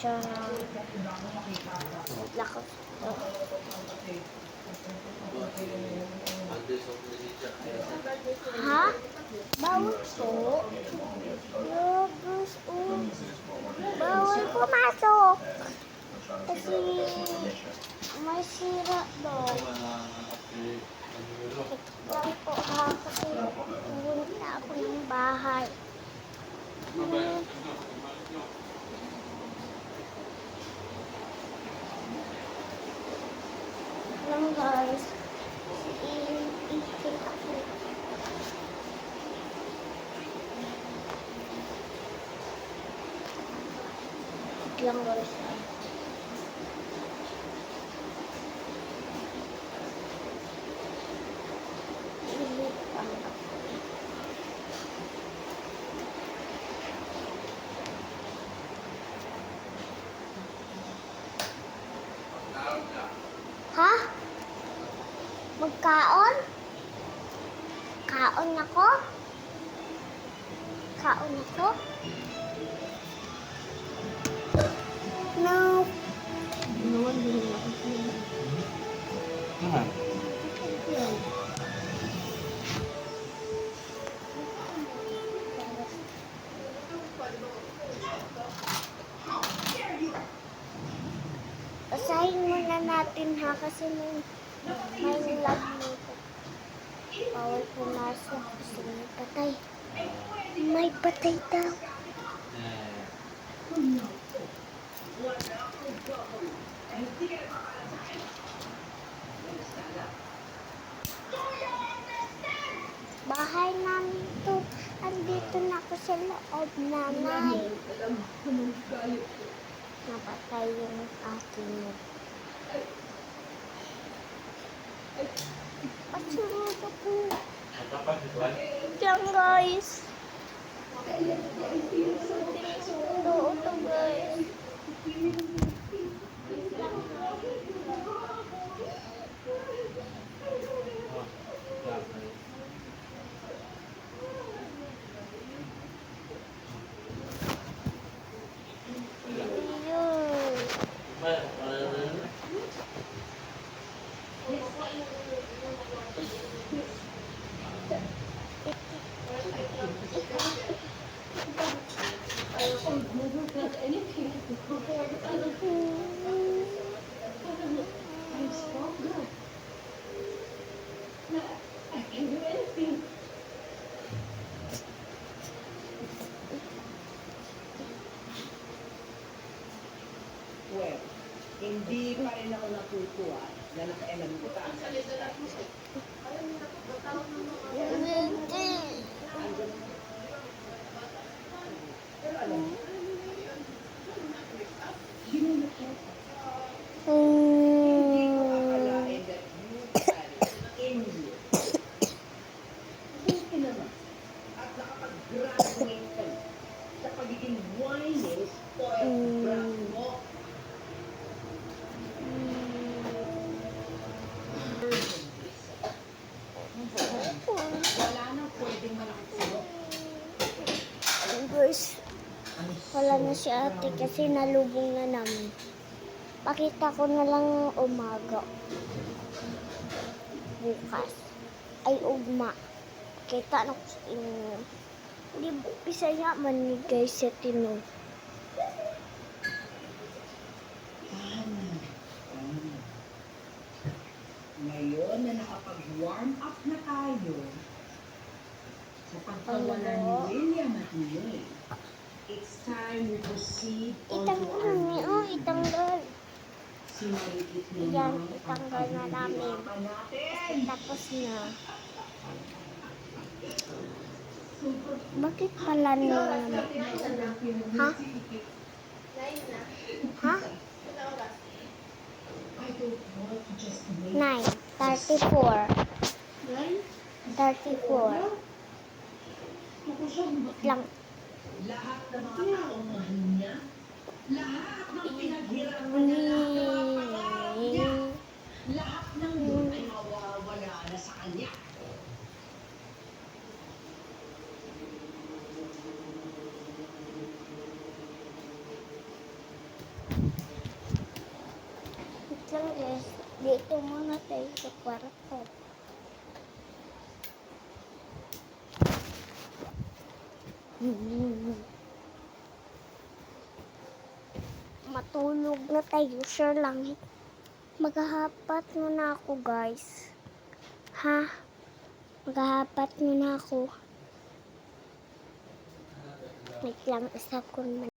siya ng lakas. Ha? Bawal po? Labas po. Bawal pumasok. Kasi may sira doon. Bawal po ha, kasi ngunit na ako ng bahay. Lang guys, iikot ako. Lang guys. Ha? Magkaon? Kaon ako? Kaon ako? No. Naman din ako. Naman. Basahin muna natin ha, kasi may lag nito. Bawal pumasok kasi may patay. May patay daw. Bahay namin to. Andito na ako sa loob, nanay. Napatay yung aking pasunod ako. Diyan guys. Ito guys. Well, hindi pa rin ako natutuwa na nakailan ko ta. Pero alam mo, ginulot ko. Hindi ko akalain that you had in you. Buti naman. At nakapag-graduate ka na sa pagiging whiny, spoiled brat mo. Wala nang pwedeng malakit sa'yo. Guys, wala na si ate kasi nalubong na namin. Pakita ko na lang umaga. Bukas. Ay, ugma. Kita na ko sa inyo. Hindi, Bisaya man ni guys sa tino. Ngayon na nakapag-warm up na tayo sa pagkawalan ni William at May, it's time we proceed on to Itanggal our niyo, oh, itanggal. sinaliit Yan, naman itanggal na namin. natin. Tapos na. Bakit pala nyo naman? Ha? Ha? 9, 34. 34. Wait lang. Lahat ng mga taong mahal niya, lahat ng pinaghirapan niya, lahat ng mga pangarap niya, lahat ng yun ay mawawala na sa kanya. Dito muna tayo sa kwarto. Matulog na tayo, sure lang. Maghahapat muna ako, guys. Ha? Maghahapat muna ako. Wait lang, isa ko naman.